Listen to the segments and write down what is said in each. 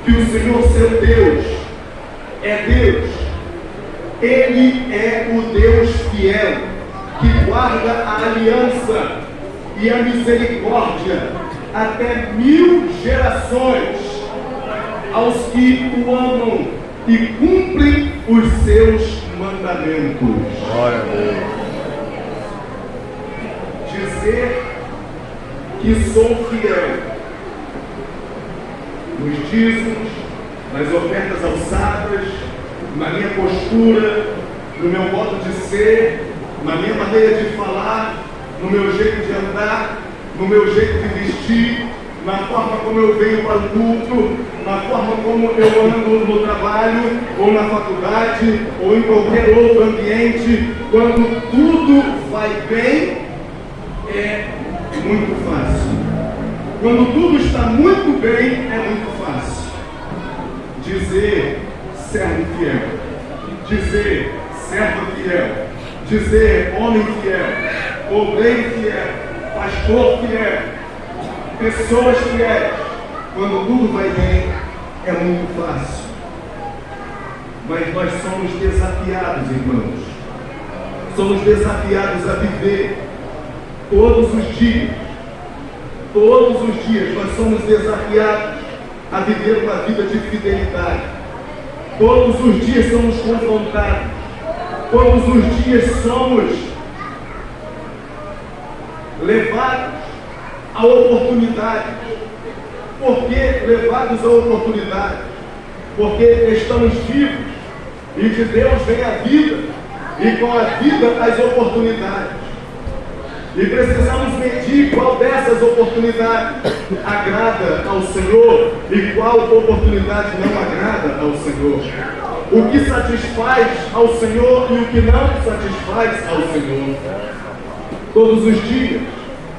que o Senhor, seu Deus, é Deus. Ele é o Deus fiel, que guarda a aliança e a misericórdia até 1000 gerações aos que o amam e cumprem os seus mandamentos. Glória a Deus. Dizer que sou fiel nos dízimos, nas ofertas alçadas, na minha postura, no meu modo de ser, na minha maneira de falar, no meu jeito de andar, no meu jeito de vestir, na forma como eu venho para o culto, na forma como eu ando no trabalho, ou na faculdade, ou em qualquer outro ambiente. Quando tudo vai bem, é muito fácil. Quando tudo está muito bem, é muito fácil. Dizer servo fiel, dizer serva fiel, dizer homem fiel, obreiro fiel, pastor fiel, pessoas fiéis. Quando tudo vai bem, é muito fácil. Mas nós somos desafiados, irmãos. Somos desafiados a viver todos os dias. Todos os dias nós somos desafiados a viver uma vida de fidelidade. Todos os dias somos confrontados. Todos os dias somos levados a oportunidades. Por que levados a oportunidades? Porque estamos vivos e de Deus vem a vida, e com a vida as oportunidades. E precisamos medir qual dessas oportunidades agrada ao Senhor e qual oportunidade não agrada ao Senhor. O que satisfaz ao Senhor e o que não satisfaz ao Senhor. Todos os dias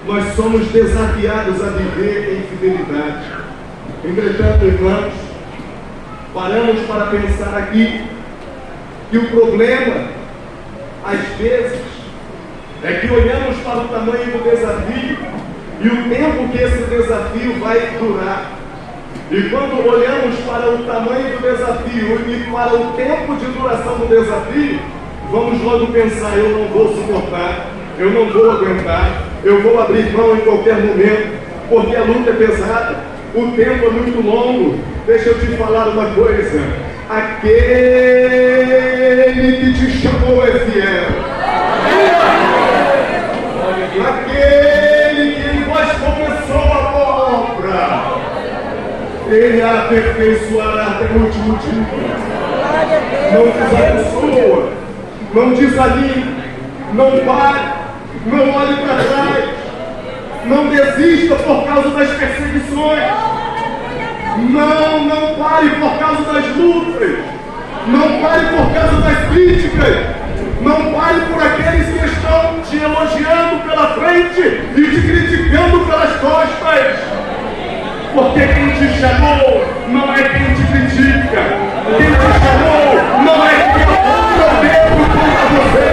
nós somos desafiados a viver em fidelidade. Entretanto, irmãos, paramos para pensar aqui que o problema, às vezes, é que olhamos para o tamanho do desafio e o tempo que esse desafio vai durar. E quando olhamos para o tamanho do desafio e para o tempo de duração do desafio, vamos logo pensar: eu não vou suportar, eu não vou aguentar, eu vou abrir mão em qualquer momento, porque a luta é pesada, o tempo é muito longo. Deixa eu te falar uma coisa: aquele que te chamou é fiel. Aquele que em vós começou a boa obra, Ele a aperfeiçoará até o último dia. Não desabençoa, não desanime, não pare, não olhe para trás, não desista por causa das perseguições, não pare por causa das lutas, não pare por causa das críticas. Não pare por aqueles que estão te elogiando pela frente e te criticando pelas costas. Porque quem te chamou não é quem te critica. Quem te chamou não é quem aponta o dedo contra você.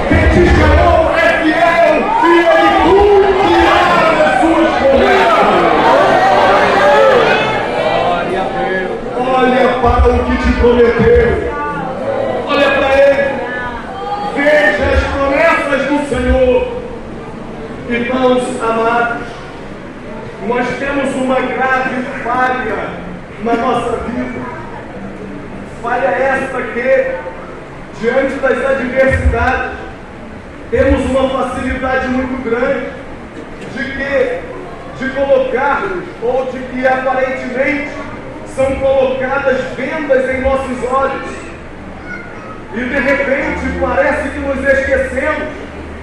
Quem te chamou é fiel e ele cumprirá as suas promessas. Olha para o que te prometeu. Olha para ele. Veja as promessas do Senhor. Irmãos amados, nós temos uma grave falha na nossa vida. Falha esta que, diante das adversidades, temos uma facilidade muito grande de colocarmos, ou de que aparentemente são colocadas vendas em nossos olhos. E de repente parece que nos esquecemos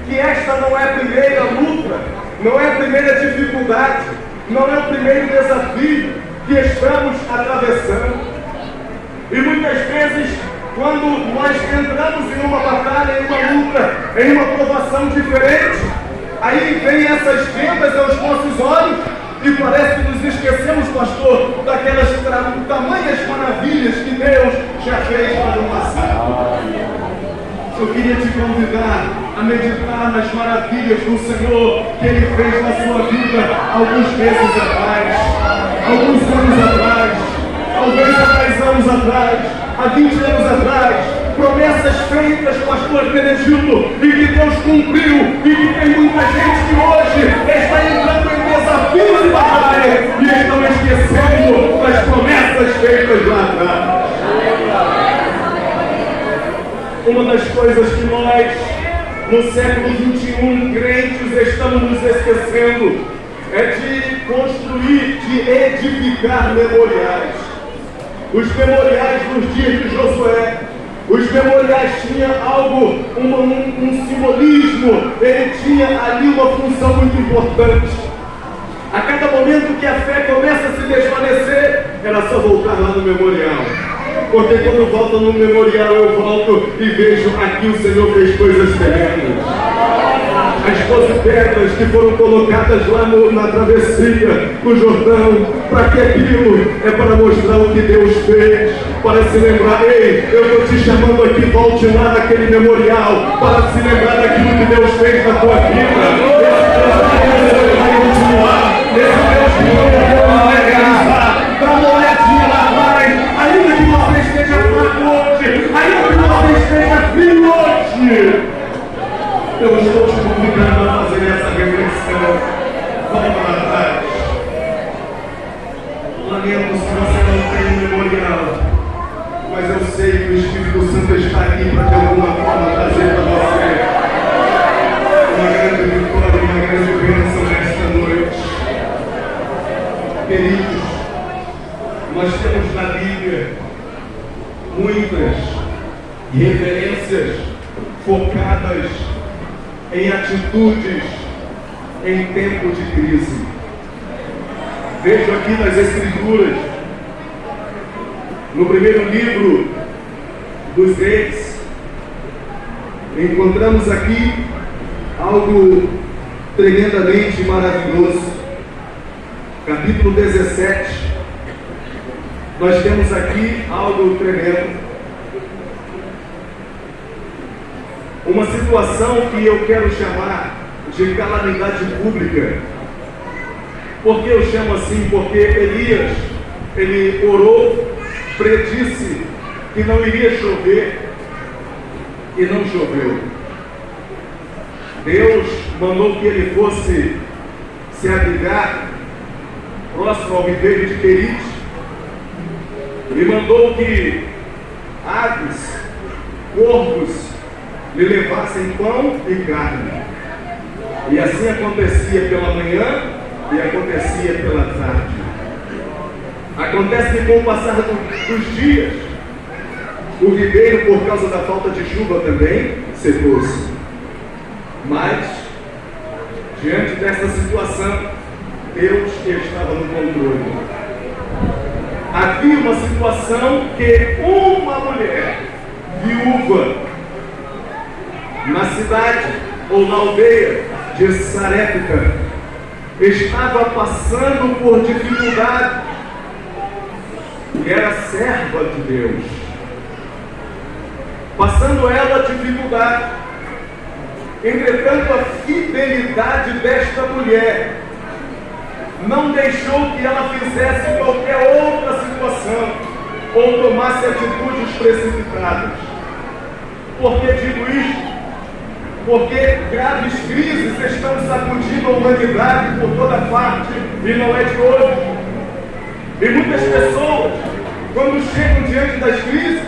que esta não é a primeira luta, não é a primeira dificuldade, não é o primeiro desafio que estamos atravessando. E muitas vezes, quando nós entramos em uma batalha, em uma luta, em uma provação diferente, aí vem essas vendas aos nossos olhos e parece que nos esquecemos, pastor, daquelas tamanhas maravilhas que Deus já fez para o passado. Eu queria te convidar a meditar nas maravilhas do Senhor que Ele fez na sua vida alguns meses atrás, alguns anos atrás, atrás, há 20 anos atrás, promessas feitas, pastor Benedito, e que Deus cumpriu, e que tem muita gente que hoje está entrando em desafios e batalha, e estão esquecendo das promessas feitas lá atrás. Uma das coisas que nós, no século XXI, crentes, estamos nos esquecendo é de construir, de edificar memoriais. Os memoriais dos dias de Josué, os memoriais tinham algo, um simbolismo, ele tinha ali uma função muito importante. A cada momento que a fé começa a se desvanecer, era só voltar lá no memorial. Porque quando eu volto no memorial, eu volto e vejo aqui o Senhor fez coisas tremendas. As 12 pedras que foram colocadas lá na travessia do Jordão, para que aquilo? É para mostrar o que Deus fez, para se lembrar, ei, eu estou te chamando aqui, volte lá naquele memorial, para se lembrar daquilo que Deus fez na tua vida. Esse Deus vai continuar, esse Deus que não vai realizar, dá uma olhadinha lá atrás, ainda que você esteja fraco hoje, ainda que você esteja frio hoje. Eu estou te convidando a fazer essa reflexão. Vamos lá atrás. Lamento se você não tem um memorial, mas eu sei que o Espírito Santo está aqui para de alguma forma trazer para você uma grande vitória, uma grande bênção nesta noite. Queridos, nós temos na Bíblia muitas referências focadas em atitudes em tempo de crise. Vejo aqui nas Escrituras, no primeiro livro dos Reis, encontramos aqui algo tremendamente maravilhoso. Capítulo 17, nós temos aqui algo tremendo. Uma situação que eu quero chamar de calamidade pública. Por que eu chamo assim? Porque Elias, ele orou, predisse que não iria chover, e não choveu. Deus mandou que ele fosse se abrigar próximo ao viveiro de Querite, e mandou que aves, corvos, lhe levassem pão e carne. E assim acontecia pela manhã e acontecia pela tarde. Acontece que com o passar dos dias, o ribeiro, por causa da falta de chuva também, secou-se. Mas, diante dessa situação, Deus estava no controle. Havia uma situação que uma mulher viúva na cidade ou na aldeia de Sarepta estava passando por dificuldade e era serva de Deus, passando ela dificuldade. Entretanto, a fidelidade desta mulher não deixou que ela fizesse qualquer outra situação ou tomasse atitudes precipitadas. Por que digo isto? Porque graves crises estão sacudindo a humanidade por toda parte, e não é de hoje. E muitas pessoas, quando chegam diante das crises,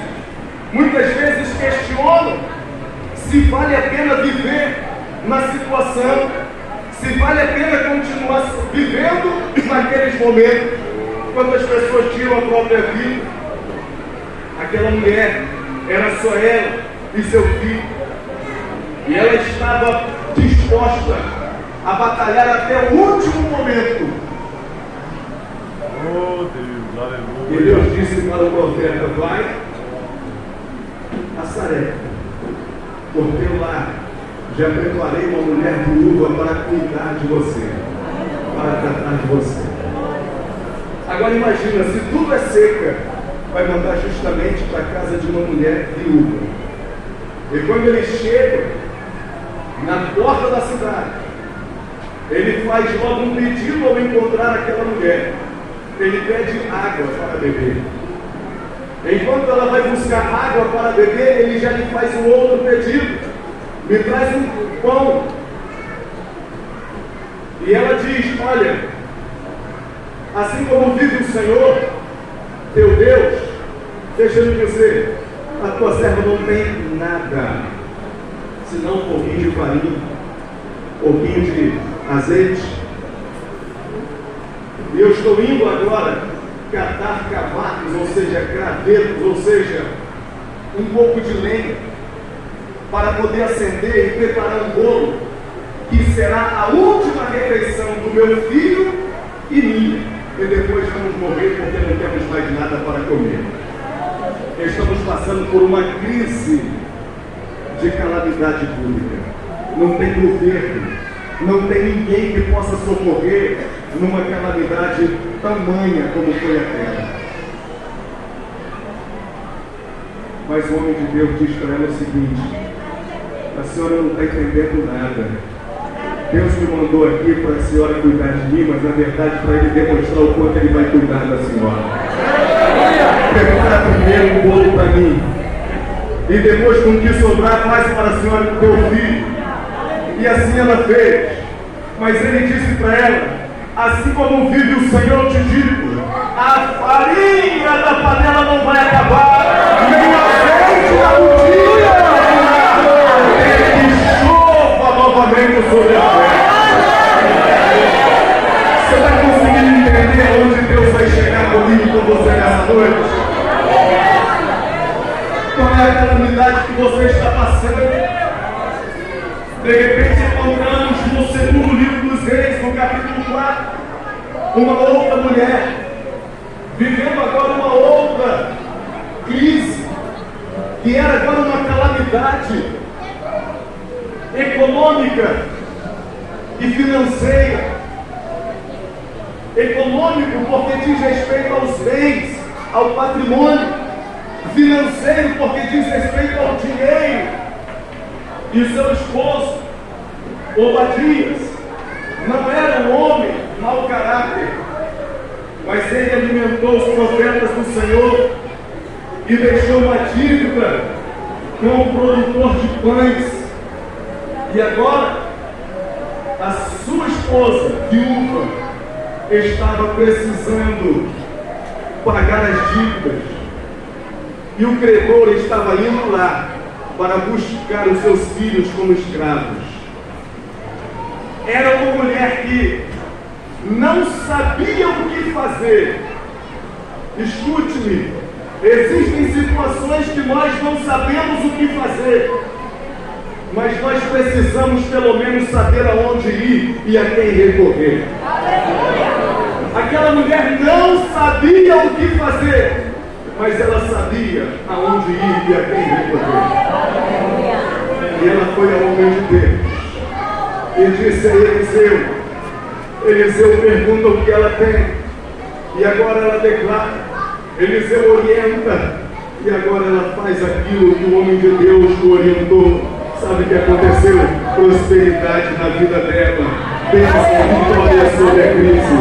muitas vezes questionam se vale a pena viver na situação, se vale a pena continuar vivendo naqueles momentos. Quantas pessoas tiram a própria vida? Aquela mulher, era só ela e seu filho. E ela estava disposta a batalhar até o último momento. Oh Deus, aleluia. E Deus disse para o profeta: vai a Sarepta, porque eu lá já preparei uma mulher viúva para cuidar de você, para tratar de você. Agora imagina, se tudo é seca, vai mandar justamente para a casa de uma mulher viúva. E quando ele chega na porta da cidade, ele faz logo um pedido ao encontrar aquela mulher. Ele pede água para beber. Enquanto ela vai buscar água para beber, ele já lhe faz um outro pedido: me traz um pão. E ela diz: olha, assim como vive o Senhor, teu Deus, deixa eu dizer, a tua serva não tem nada, senão um pouquinho de farinha, um pouquinho de azeite. E eu estou indo agora catar cavacos, ou seja, gravetos, ou seja, um pouco de lenha, para poder acender e preparar um bolo, que será a última refeição do meu filho e minha. E depois vamos morrer porque não temos mais nada para comer. Estamos passando por uma crise de calamidade pública. Não tem governo, não tem ninguém que possa socorrer numa calamidade tamanha como foi aquela. Mas o homem de Deus diz para ela o seguinte: a senhora não está entendendo nada. Deus me mandou aqui para a senhora cuidar de mim, mas na verdade para ele demonstrar o quanto ele vai cuidar da senhora. Prepara primeiro um bolo para mim, e depois, com o que sobrar, faz para a senhora e para o teu filho. E assim ela fez. Mas ele disse para ela: assim como vive o Senhor, eu te digo, a farinha da panela não vai acabar, nem o azeite da botija, até que chova novamente sobre a terra. Você está conseguindo entender onde Deus vai chegar comigo com você nessa noite? Qual é a calamidade que você está passando? De repente encontramos no segundo livro dos Reis, no capítulo 4, uma outra mulher, vivendo agora uma outra crise, que era agora uma calamidade econômica e financeira. Econômico porque diz respeito aos bens, ao patrimônio. Financeiro porque diz respeito ao dinheiro. E seu esposo, Obadias, não era um homem mau caráter, mas ele alimentou os profetas do Senhor e deixou uma dívida com o produtor de pães. E agora, a sua esposa, viúva, estava precisando pagar as dívidas. E o credor estava indo lá para buscar os seus filhos como escravos. Era uma mulher que não sabia o que fazer. Escute-me, existem situações que nós não sabemos o que fazer, mas nós precisamos pelo menos saber aonde ir e a quem recorrer. Aquela mulher não sabia o que fazer, mas ela sabia aonde ir e a quem recorrer. E ela foi ao homem de Deus e disse a Eliseu. Eliseu pergunta o que ela tem, e agora ela declara. Eliseu orienta, e agora ela faz aquilo que o homem de Deus o orientou. Sabe o que aconteceu? Prosperidade na vida dela. Pensa vitória sobre a crise.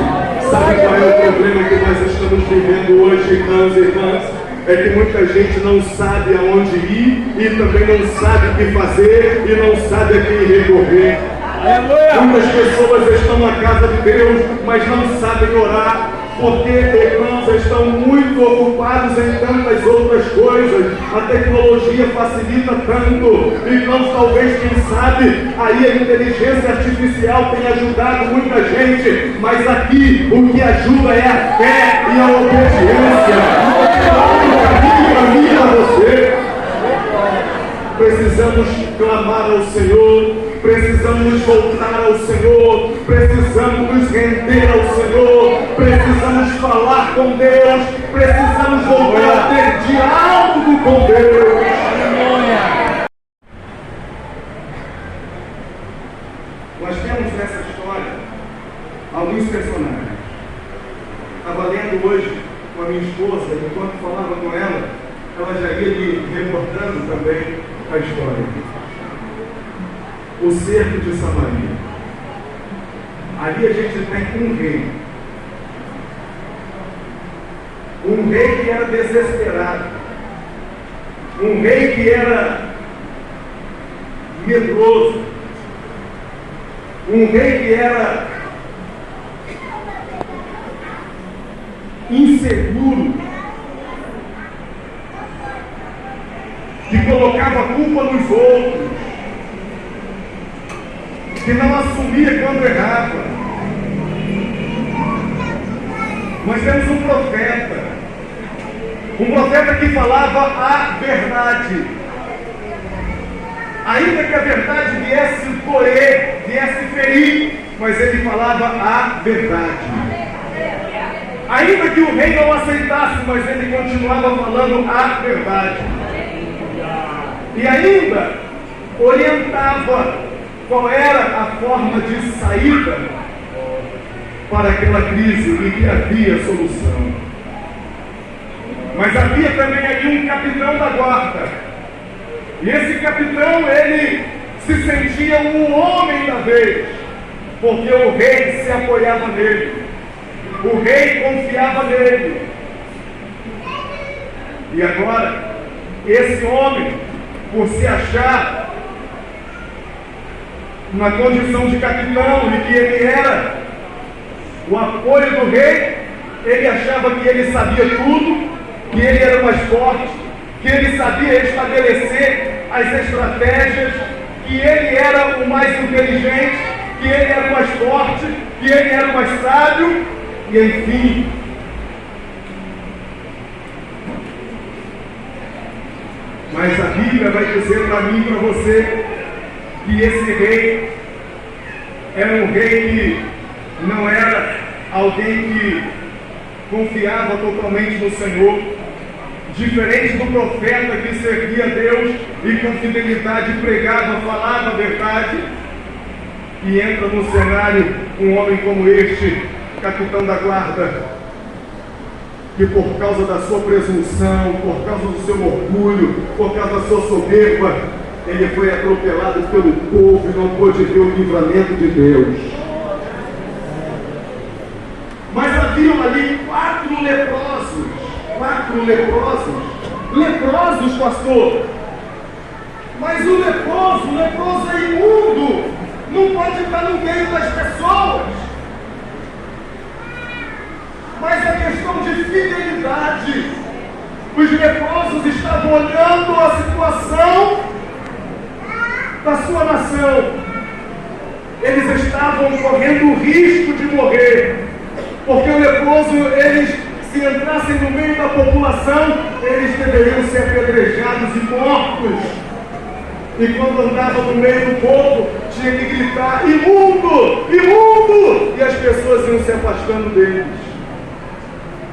Sabe qual é o problema que nós estamos vivendo hoje, irmãos e irmãs? É que muita gente não sabe aonde ir e também não sabe o que fazer e não sabe a quem recorrer. Muitas pessoas estão na casa de Deus, mas não sabem orar, porque, irmãos, estão muito ocupados em tantas outras coisas. A tecnologia facilita tanto. Então, talvez, quem sabe, aí a inteligência artificial tem ajudado muita gente, mas aqui o que ajuda é a fé e a obediência. O caminho para mim e para você. Precisamos clamar ao Senhor, precisamos voltar ao Senhor, precisamos nos render ao Senhor, precisamos falar com Deus, precisamos voltar a ter diálogo com Deus. Nós temos nessa história alguns personagens. Estava lendo hoje com a minha esposa, enquanto falava com ela já ia me reportando também a história. O cerco de Samaria. Ali a gente tem um rei. Um rei que era desesperado. Um rei que era medroso. Um rei que era inseguro. Que colocava a culpa nos outros. Que não assumia quando errava. Nós temos um profeta que falava a verdade. Ainda que a verdade viesse doer, viesse ferir, mas ele falava a verdade. Ainda que o rei não aceitasse, mas ele continuava falando a verdade. E ainda orientava qual era a forma de saída para aquela crise e que havia solução. Mas havia também ali um capitão da guarda. E esse capitão, ele se sentia o homem da vez, porque o rei se apoiava nele. O rei confiava nele. E agora, esse homem, por se achar na condição de capitão e que ele era o apoio do rei, ele achava que ele sabia tudo, que ele era o mais forte, que ele sabia estabelecer as estratégias, que ele era o mais inteligente, que ele era o mais forte, que ele era o mais sábio, e enfim. Mas a Bíblia vai dizer para mim e para você que esse rei era um rei que não era alguém que confiava totalmente no Senhor, diferente do profeta que servia a Deus e com fidelidade pregava, falava a verdade. E entra no cenário um homem como este, capitão da guarda, que por causa da sua presunção, por causa do seu orgulho, por causa da sua soberba, ele foi atropelado pelo povo e não pôde ver o livramento de Deus. Mas haviam ali 4 leprosos. 4 leprosos. Leprosos, pastor. Mas o leproso é imundo. Não pode estar no meio das pessoas. Mas a questão de fidelidade. Os leprosos estavam olhando a situação da sua nação. Eles estavam correndo o risco de morrer. Porque o leproso, eles, se entrassem no meio da população, eles deveriam ser apedrejados e mortos. E quando andavam no meio do povo, tinha que gritar: imundo! Imundo! E as pessoas iam se afastando deles.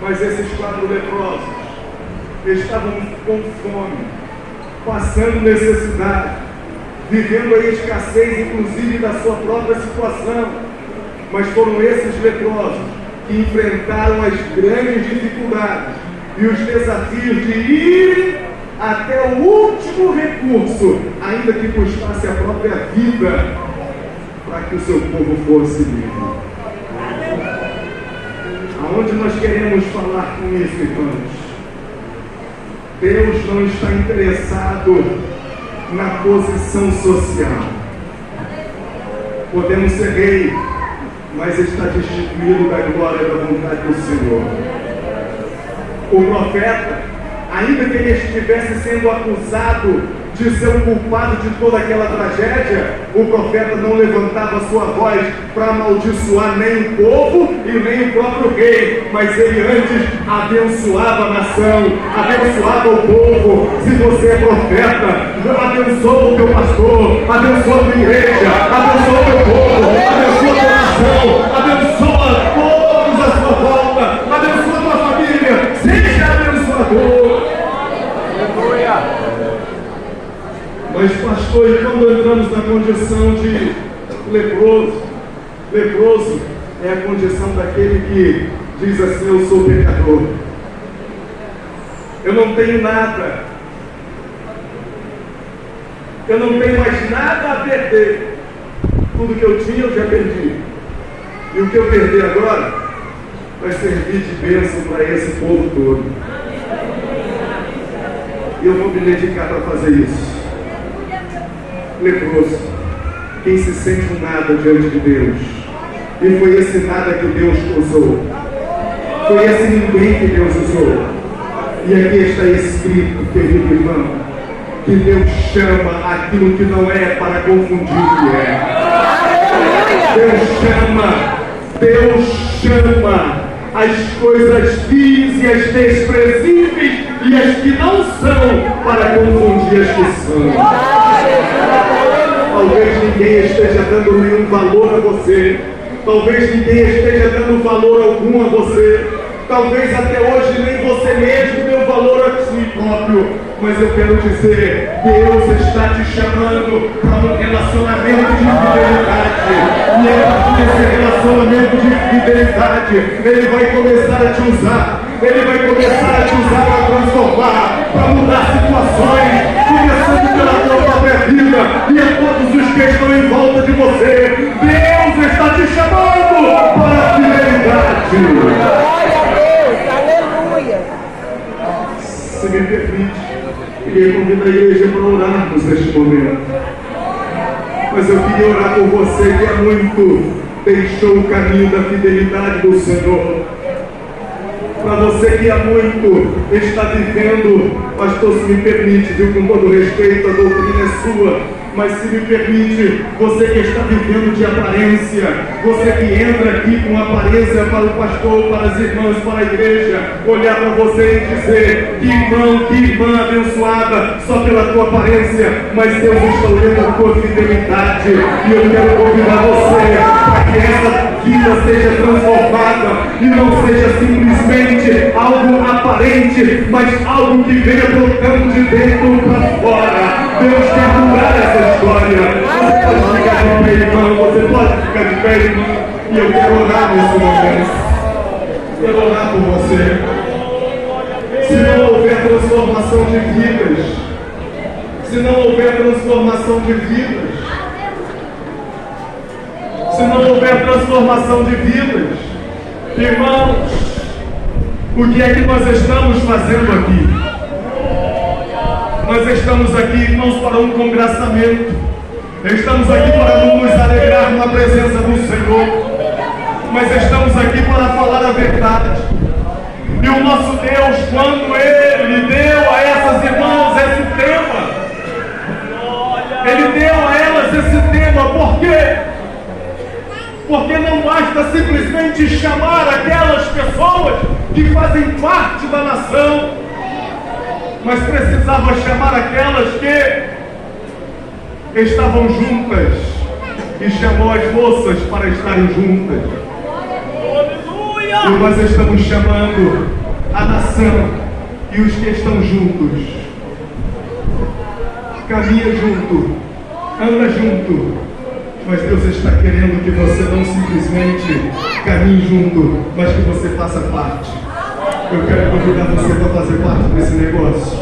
Mas esses 4 leprosos estavam com fome, passando necessidade, vivendo a escassez, inclusive, da sua própria situação. Mas foram esses leprosos que enfrentaram as grandes dificuldades e os desafios de ir até o último recurso, ainda que custasse a própria vida, para que o seu povo fosse livre. Aonde nós queremos falar com isso, irmãos? Deus não está interessado na posição social. Podemos ser rei, mas está destituído da glória e da vontade do Senhor. O profeta, ainda que ele estivesse sendo acusado de ser o culpado de toda aquela tragédia, o profeta não levantava sua voz para amaldiçoar nem o povo e nem o próprio rei, mas ele antes abençoava a nação, abençoava o povo. Se você é profeta, abençoa o teu pastor, abençoa a tua igreja, abençoa o teu povo, abençoa a tua nação, abençoa todos à sua volta, abençoa a tua família, seja abençoador. Aleluia. Mas, pastor, e quando entramos na condição de leproso? Leproso é a condição daquele que diz assim: eu sou pecador, eu não tenho nada, eu não tenho mais nada a perder, tudo que eu tinha eu já perdi, e o que eu perder agora vai servir de bênção para esse povo todo. E eu vou me dedicar para fazer isso. Leproso, quem se sente um nada diante de Deus, e foi esse nada que Deus usou, foi esse ninguém que Deus usou. E aqui está escrito, querido irmão, que Deus chama aquilo que não é para confundir o que é. Deus chama as coisas vis e as desprezíveis e as que não são para confundir as que são. Talvez ninguém esteja dando nenhum valor a você. Talvez ninguém esteja dando valor algum a você. Talvez até hoje nem você mesmo deu valor a si próprio. Mas eu quero dizer, Deus está te chamando para um relacionamento de fidelidade. E a partir desse relacionamento de fidelidade, Ele vai começar a te usar. Ele vai começar a te usar para transformar, para mudar situações, começando pela tua própria vida e a todos os que estão em volta de você. Deus está te chamando para a fidelidade. Glória a Deus, aleluia. Se me permite, queria convidar a igreja para orarmos neste momento. Mas eu queria orar por você que há muito deixou o caminho da fidelidade do Senhor. Para você que há muito está vivendo, pastor, se me permite, viu, com todo respeito, a doutrina é sua. Mas se me permite, você que está vivendo de aparência, você que entra aqui com aparência para o pastor, para as irmãs, para a igreja, olhar para você e dizer, que irmão, que irmã abençoada, só pela tua aparência, mas Deus está olhando a tua fidelidade, e eu quero convidar você para que essa vida seja transformada, e não seja simplesmente algo aparente, mas algo que venha brotando de dentro para fora. Deus quer mudar essa história. Você pode ficar de pé, irmão. Você pode ficar de pé, irmão. E eu quero orar nesse momento. Quero orar por você. Se não houver transformação de vidas, se não houver transformação de vidas, se não houver transformação de vidas, irmãos, o que é que nós estamos fazendo aqui? Nós estamos aqui, irmãos, para um congraçamento. Estamos aqui para nos alegrar na presença do Senhor. Mas estamos aqui para falar a verdade. E o nosso Deus, quando Ele deu a essas irmãs esse tema, Ele deu a elas esse tema, por quê? Porque não basta simplesmente chamar aquelas pessoas que fazem parte da nação, mas precisava chamar aquelas que estavam juntas, e chamou as moças para estarem juntas. E nós estamos chamando a nação e os que estão juntos. Caminha junto, anda junto, mas Deus está querendo que você não simplesmente caminhe junto, mas que você faça parte. Eu quero convidar você para fazer parte desse negócio.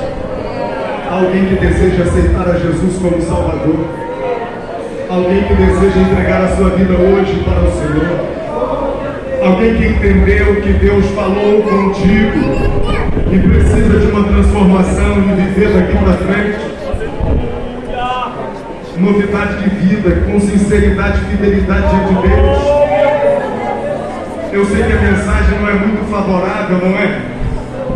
Alguém que deseja aceitar a Jesus como Salvador. Alguém que deseja entregar a sua vida hoje para o Senhor. Alguém que entendeu que Deus falou contigo e precisa de uma transformação e viver daqui para frente. Novidade de vida, com sinceridade e fidelidade diante de Deus. Eu sei que a mensagem não é muito favorável, não é?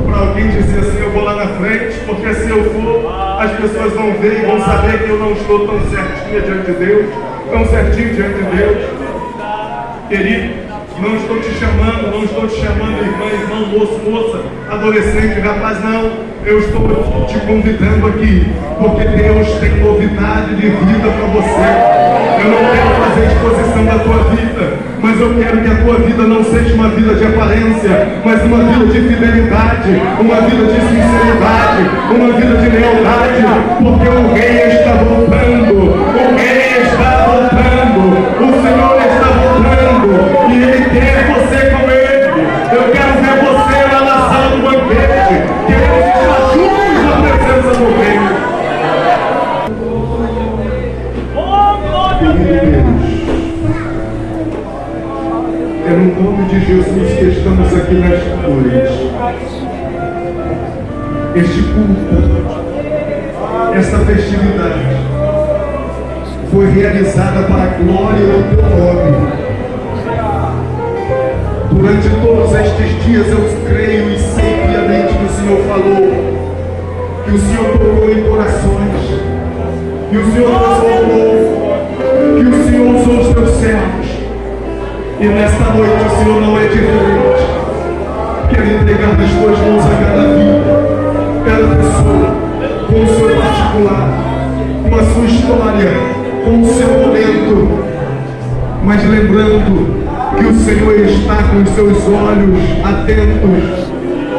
Para alguém dizer assim, eu vou lá na frente, porque se eu for, as pessoas vão ver e vão saber que eu não estou tão certinho diante de Deus, tão certinho diante de Deus. Querido, não estou te chamando, irmão, moço, moça, adolescente, rapaz, não. Eu estou te convidando aqui, porque Deus tem novidade de vida para você. Eu não quero fazer exposição da tua vida, mas eu quero que a tua vida não seja uma vida de aparência, mas uma vida de fidelidade, uma vida de sinceridade, uma vida de lealdade, porque o Rei está voltando, o Rei está voltando, o Senhor está voltando, e Ele quer você com Ele. Eu quero ver você lá na sala do banquete, queremos estar juntos na presença do Rei. Querido Deus, é no nome de de Jesus que estamos aqui nesta noite. Este culto, esta festividade foi realizada para a glória do teu nome. Durante todos estes dias eu creio e sei piamente que o Senhor falou, que o Senhor tocou em corações, que o Senhor nos falou, que o Senhor usou os teus servos. E nesta noite o Senhor não é diferente. Quero entregar nas tuas mãos a cada vida, cada pessoa, com o seu particular, com a sua história, com o seu momento. Mas lembrando que o Senhor está com os seus olhos atentos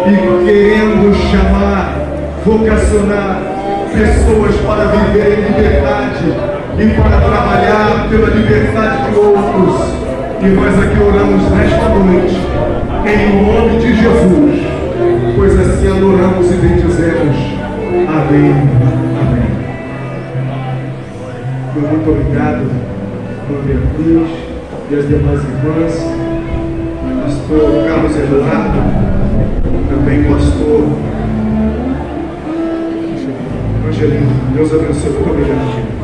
e querendo chamar, vocacionar pessoas para viver em liberdade e para trabalhar pela liberdade de outros. E nós aqui oramos nesta noite, em nome de Jesus, pois assim adoramos e bendizemos. Amém. Amém. Muito obrigado, Dona Beatriz e as demais irmãs, pastor Carlos Eduardo, também pastor Angelino. Deus abençoe. Muito obrigado.